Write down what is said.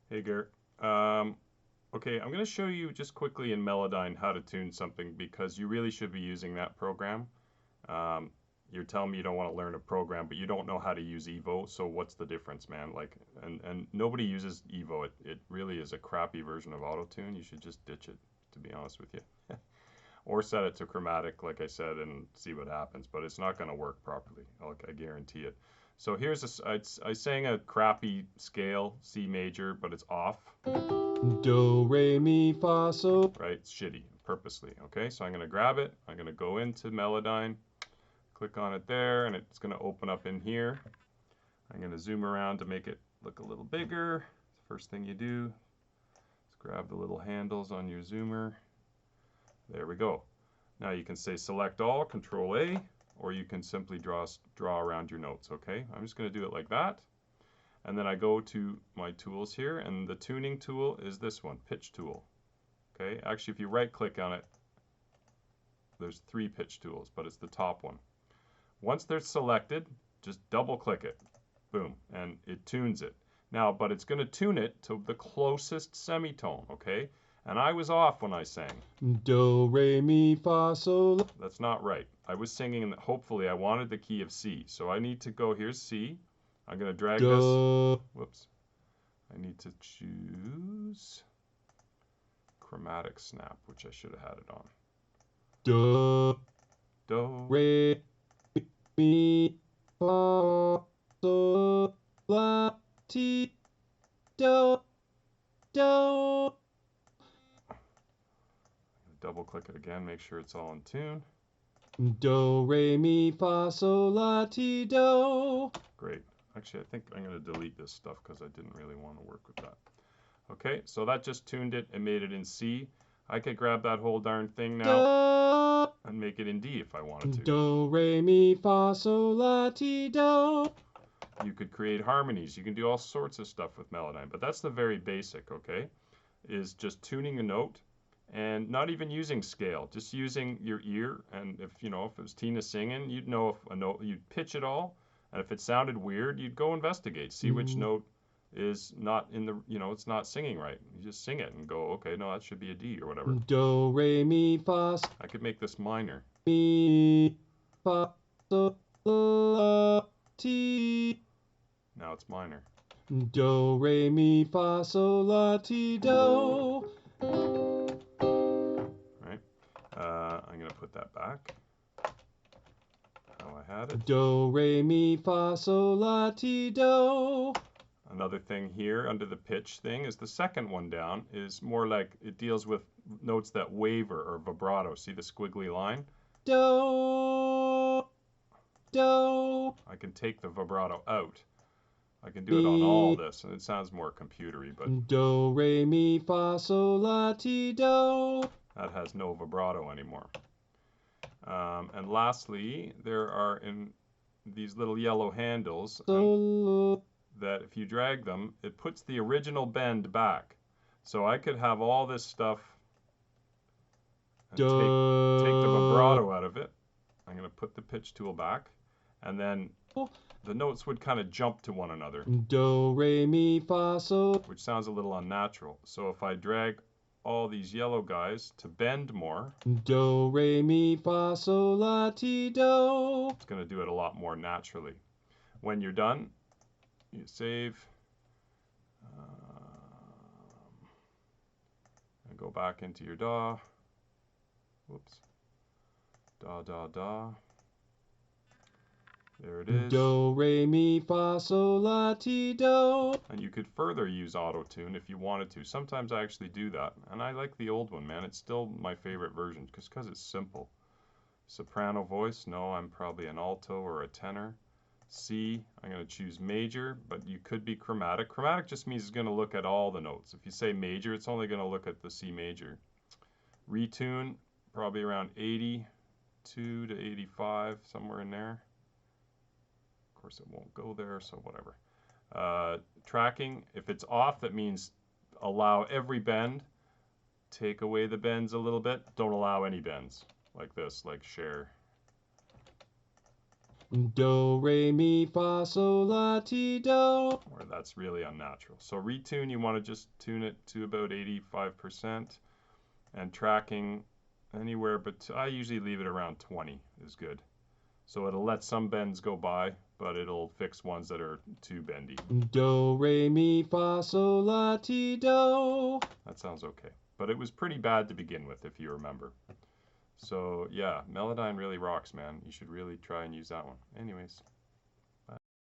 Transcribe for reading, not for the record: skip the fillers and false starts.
Hey Garrett. Okay, I'm going to show you just quickly in Melodyne how to tune something because you really should be using that program. Um, you're telling me you don't want to learn a program, but you don't know how to use Evo. So what's the difference, man? Like, and nobody uses Evo. It really is a crappy version of AutoTune. You should just ditch it, to be honest with you, or set it to chromatic, like I said, and see what happens. But it's not going to work properly. I guarantee it. So here's I sang a crappy scale, C major, but it's off. Do, re, mi, fa, sol. Right? It's shitty, purposely. Okay, so I'm going to grab it. I'm going to go into Melodyne, click on it there, and it's going to open up in here. I'm going to zoom around to make it look a little bigger. First thing you do is grab the little handles on your zoomer. There we go. Now you can say select all, Control A, or you can simply draw around your notes. Okay, I'm just going to do it like that. And then I go to my tools here, and the tuning tool is this one, pitch tool. Okay, actually if you right click on it, there's 3 pitch tools, but it's the top one. Once they're selected, just double click it, boom, and it tunes it. Now, but it's going to tune it to the closest semitone, okay? And I was off when I sang. Do, re, mi, fa, sol. That's not right. I was singing, and hopefully I wanted the key of C. So I need to go, here's C. I'm going to drag Do. this. Whoops. I need to choose chromatic snap, which I should have had it on. Do, Do, re, mi, fa, sol, la, ti, do, do. double click it again, make sure it's all in tune. Do, re, mi, fa, sol, la, ti, do. Great. Actually, I think I'm going to delete this stuff because I didn't really want to work with that. Okay, so that just tuned it and made it in C. I could grab that whole darn thing now and make it in D if I wanted to. Do, re, mi, fa, sol, la, ti, do. You could create harmonies. You can do all sorts of stuff with Melodyne, but that's the very basic, okay? Is just tuning a note and not even using scale, just using your ear. And if you know, if it was Tina singing, you'd know if a note, you'd pitch it all, and if it sounded weird, you'd go investigate, see which note is not in the, you know, it's not singing right. You just sing it and go, okay, no, that should be a D or whatever. Do, re, mi, fa, I could make this minor. mi, fa, sol, la, ti. Now it's minor. Do, re, mi, fa, sol, la, ti, do. Right? I'm going to put that back. How I had it. Do, re, mi, fa, sol, la, ti, do. Another thing here under the pitch thing is the second one down is more like it deals with notes that waver or vibrato. See the squiggly line? Do, do. I can take the vibrato out. I can do it on all this, and it sounds more computery, but Do, re, mi, fa, sol, la, ti, do. that has no vibrato anymore. And lastly, there are in these little yellow handles that if you drag them, it puts the original bend back. So I could have all this stuff and take the vibrato out of it. I'm going to put the pitch tool back, and then the notes would kind of jump to one another. Do, re, mi, fa, sol. Which sounds a little unnatural. So if I drag all these yellow guys to bend more, Do, re, mi, fa, sol, la, ti, do. it's going to do it a lot more naturally. When you're done, you save. And go back into your DAW. Whoops. DAW, DAW, DAW. There it is. Do, re, mi, fa, sol, la, ti, do. And you could further use auto-tune if you wanted to. Sometimes I actually do that. And I like the old one, man. It's still my favorite version because it's simple. Soprano voice, no, I'm probably an alto or a tenor. C, I'm going to choose major, but you could be chromatic. Chromatic just means it's going to look at all the notes. If you say major, it's only going to look at the C major. Retune, probably around 82 to 85, somewhere in there. Of course, it won't go there, so whatever. Tracking, if it's off, that means allow every bend. Take away the bends a little bit. Don't allow any bends, like this, like share. Do, re, mi, fa, sol, la, ti, do. Or that's really unnatural. So retune, you want to just tune it to about 85%. And tracking anywhere, but I usually leave it around 20 is good. So it'll let some bends go by, but it'll fix ones that are too bendy. Do, re, mi, fa, sol, la, ti, do. That sounds okay. But it was pretty bad to begin with, if you remember. So yeah, Melodyne really rocks, man. You should really try and use that one. Anyways.